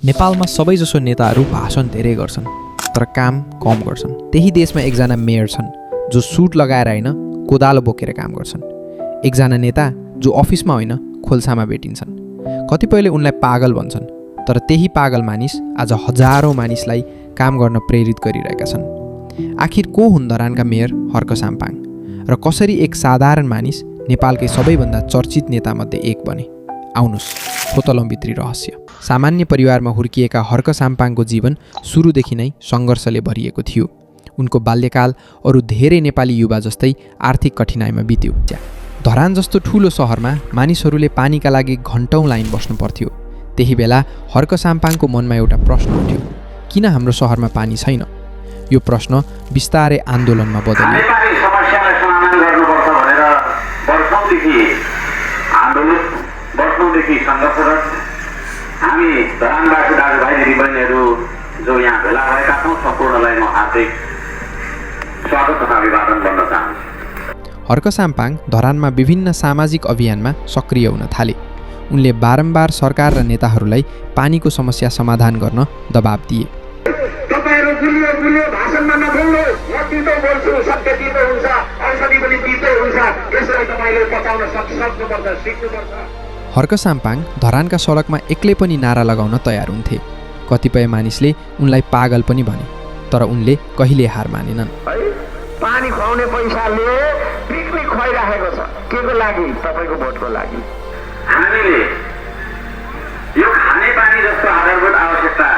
नेपालमा सबैजसो नेताहरू भाषण धेरै गर्छन् तर काम कम गर्छन्। त्यही देशमा एकजना मेयर छन् जो सुट लगाएर होइन कोदालो बोकेर काम गर्छन्। एकजना नेता जो अफिसमा होइन खोल्सामा भेटिन्छन्। कतिपयले उनलाई पागल भन्छन् तर त्यही पागल मानिस आज हजारौँ मानिसलाई काम गर्न प्रेरित गरिरहेका छन्। आखिर को हुन् धरानका मेयर हर्क साम्पाङ र कसरी एक साधारण मानिस नेपालकै सबैभन्दा चर्चित नेतामध्ये एक बने? आउनुस् खोतलौं भित्री रहस्य। सामान्य परिवारमा हुर्किएका हर्क साम्पाङको जीवन सुरुदेखि नै सङ्घर्षले भरिएको थियो। उनको बाल्यकाल अरू धेरै नेपाली युवा जस्तै आर्थिक कठिनाइमा बित्यो। धरान जस्तो ठुलो सहरमा मानिसहरूले पानीका लागि घन्टौँ लाइन बस्नु पर्थ्यो। त्यही बेला हर्क साम्पाङको मनमा एउटा प्रश्न उठ्यो, किन हाम्रो सहरमा पानी छैन? यो प्रश्न बिस्तारै आन्दोलनमा बदल्यो। हामी धरानवासी दाजुभाइ दिदीबहिनीहरू जो यहाँ भेला भएका छौँ सम्पूर्णलाई म हार्दिक स्वागत तथा अभिवादन गर्न चाहन्छु। हर्क साम्पाङ धरानमा विभिन्न सामाजिक अभियानमा सक्रिय हुन थाले। उनले बारम्बार सरकार र नेताहरूलाई पानीको समस्या समाधान गर्न दबाब दिए। तपाईहरु गुलियो गुलियो भाषणमा नबोल्नु, म तितो बोल्छु, सत्य तितो हुन्छ, औषधि पनि तितो हुन्छ, यसलाई तपाईले बचाउन सक्नुपर्छ, सिक्नुपर्छ। हर्क साम्पाङ धरानका सडकमा एक्लै पनि नारा लगाउन तयार हुन्थे। कतिपय मानिसले उनलाई पागल पनि भने तर उनले कहिले हार मानेनन्। पानी खुवाउने पैसाले पिकनिक खुवाइराखेको छ, केको लागि? तपाईको भोटको लागि। हामीले यो खाने पानी जस्तो आधारभूत आवश्यकता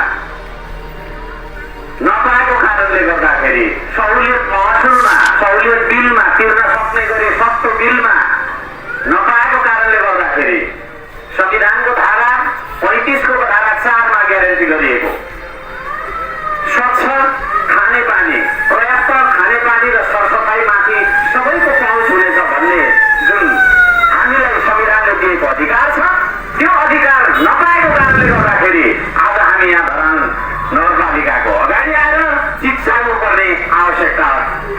नपाएको कारणले गर्दाखेरि सहुलियत महसुलमा, सहुलियत बिलमा तिर्न सक्ने गरी सस्तो बिलमा नपाएको कारणले गर्दाखेरि संविधानको धारा 35 को धारा 4 मा ग्यारेन्टी गरिएको स्वच्छ खानेपानी, पर्याप्त खानेपानी र सरसफाइमाथि सबैको पहुँच हुनेछ भन्ने जुन हामीलाई संविधानले दिएको अधिकार छ, त्यो अधिकार नपाएको कारणले गर्दाखेरि आज हामी यहाँ धरान नगरपालिकाको अगाडि आएर चिज चाल्नुपर्ने आवश्यकता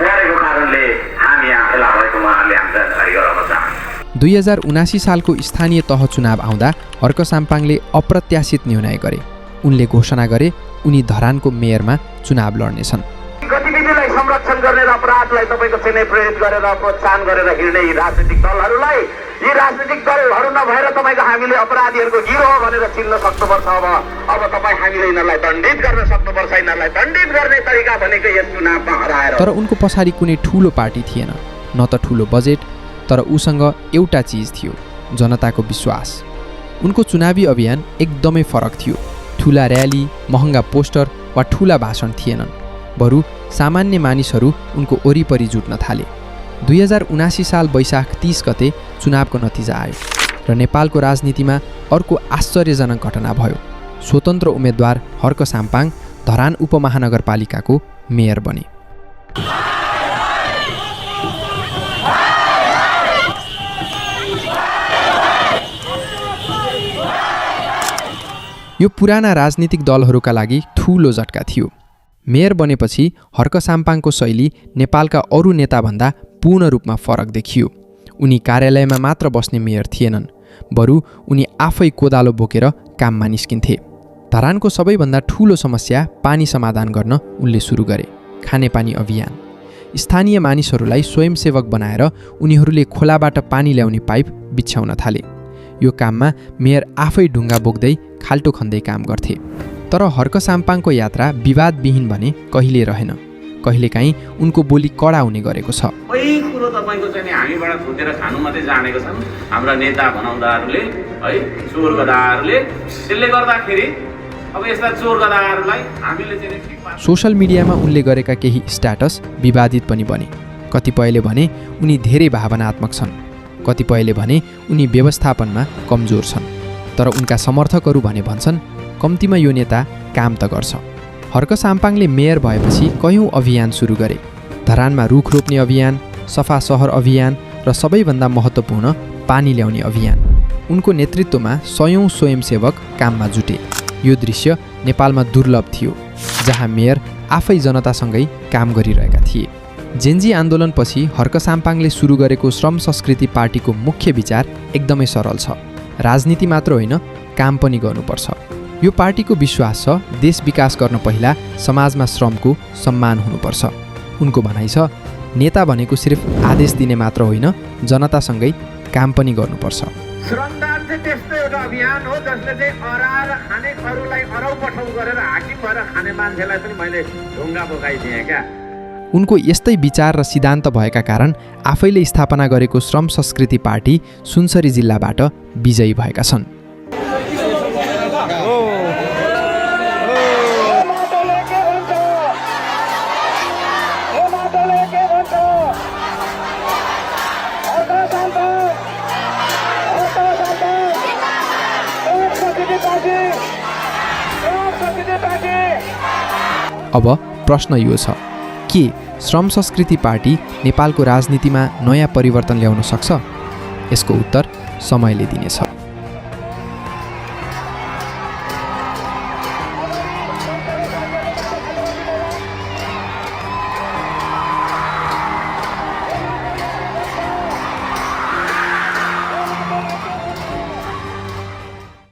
परेको कारणले हामी यहाँ फेला भएको उहाँहरूले हामी जानकारी गराउन चाहन्छु। 2079 सालको स्थानीय तह चुनाव आउँदा हर्क साम्पाङले अप्रत्याशित निर्णय गरे। उनले घोषणा गरे उनी धरानको मेयरमा चुनाव लड्नेछन्। गतिविधिलाई संरक्षण गर्ने र अपराधलाई तपाईको चाहिँ प्रेरित गरेर प्रोत्साहन गरेर हिँड्ने यी राजनीतिक दलहरूलाई, यी राजनीतिक दलहरू नभएर तपाईको हामीले अपराधीहरूको गिरोह भनेर चिन्न सक्नुपर्छ। अब तपाईँ हामीले यिनीहरूलाई दण्डित गर्न सक्नुपर्छ। यिनीहरूलाई दण्डित गर्ने तरिका भनेको यस चुनावमा हराएर। तर उनको पछाडि कुनै ठुलो पार्टी थिएन, न त ठुलो बजेट, तर उसँग एउटा चिज थियो, जनताको विश्वास। उनको चुनावी अभियान एकदमै फरक थियो। ठुला र्याली, महँगा पोस्टर वा ठुला भाषण थिएनन्, बरु सामान्य मानिसहरू उनको वरिपरि जुट्न थाले। 2079 साल वैशाख 30 गते चुनावको नतिजा आयो र नेपालको राजनीतिमा अर्को आश्चर्यजनक घटना भयो। स्वतन्त्र उम्मेदवार हर्क साम्पाङ धरान उपमहानगरपालिकाको मेयर बने। यो पुराना राजनीतिक दलहरूका लागि ठूलो झट्का थियो। मेयर बनेपछि हर्क साम्पाङको शैली नेपालका अरू नेताभन्दा पूर्ण रूपमा फरक देखियो। उनी कार्यालयमा मात्र बस्ने मेयर थिएनन्, बरु उनी आफै कोदालो बोकेर काममा निस्किन्थे। धरानको सबैभन्दा ठूलो समस्या पानी समाधान गर्न उनले सुरु गरे खानेपानी अभियान। स्थानीय मानिसहरूलाई स्वयंसेवक बनाएर उनीहरूले खोलाबाट पानी ल्याउने पाइप बिछ्याउन थाले। यो काममा मेयर आफै ढुङ्गा बोक्दै खाल्टो खन्दै काम गर्थे। तर हर्क साम्पाङको यात्रा विवादविहीन भने कहिले रहेन। कहिलेकाहीँ उनको बोली कडा हुने गरेको छ। कोही कुरो तपाईको चाहिँ हामीबाट फुटेर खानु मात्रै जानेको छन् हाम्रा नेता भनाउँदाहरूले है, चोर गदाहरूले। त्यसले गर्दाखेरि अब यस्ता चोर गदाहरूलाई हामीले चाहिँ सोशल मिडियामा उनले गरेका केही स्ट्याटस विवादित पनि बने। कतिपयले भने उनी धेरै भावनात्मक छन्, कतिपयले भने उनी व्यवस्थापनमा कमजोर छन्। तर उनका समर्थकहरू भने भन्छन् कम्तीमा यो नेता काम त गर्छ। हर्क साम्पाङले मेयर भएपछि कयौँ अभियान सुरु गरे। धरानमा रुख रोप्ने अभियान, सफा सहर अभियान र सबैभन्दा महत्त्वपूर्ण पानी ल्याउने अभियान। उनको नेतृत्वमा सयौँ स्वयंसेवक काममा जुटे। यो दृश्य नेपालमा दुर्लभ थियो, जहाँ मेयर आफै जनतासँगै काम गरिरहेका थिए। जेन्जी आन्दोलनपछि हर्क साम्पाङले सुरु गरेको श्रम संस्कृति पार्टीको मुख्य विचार एकदमै सरल छ, राजनीति मात्र होइन काम पनि गर्नुपर्छ। यो पार्टीको विश्वास छ देश विकास गर्न पहिला समाजमा श्रमको सम्मान हुनुपर्छ। उनको भनाइ छ नेता भनेको सिर्फ आदेश दिने मात्र होइन, जनतासँगै काम पनि गर्नुपर्छ। श्रमदान चाहिँ त्यस्तो एउटा अभियान हो जसले चाहिँ अराएर खाने अरूलाई अराउ पठाउ गरेर हाकिम भएर खाने मान्छेलाई पनि मैले ढुङ्गा बोकाइदिएँ क्या। उनको यस्तै विचार र सिद्धान्त भएका कारण आफैले स्थापना गरेको श्रम संस्कृति पार्टी सुनसरी जिल्लाबाट विजयी भएका छन्। अब प्रश्न यो छ, के श्रम संस्कृति पार्टी नेपालको राजनीतिमा नयाँ परिवर्तन ल्याउन सक्छ? यसको उत्तर समयले दिनेछ।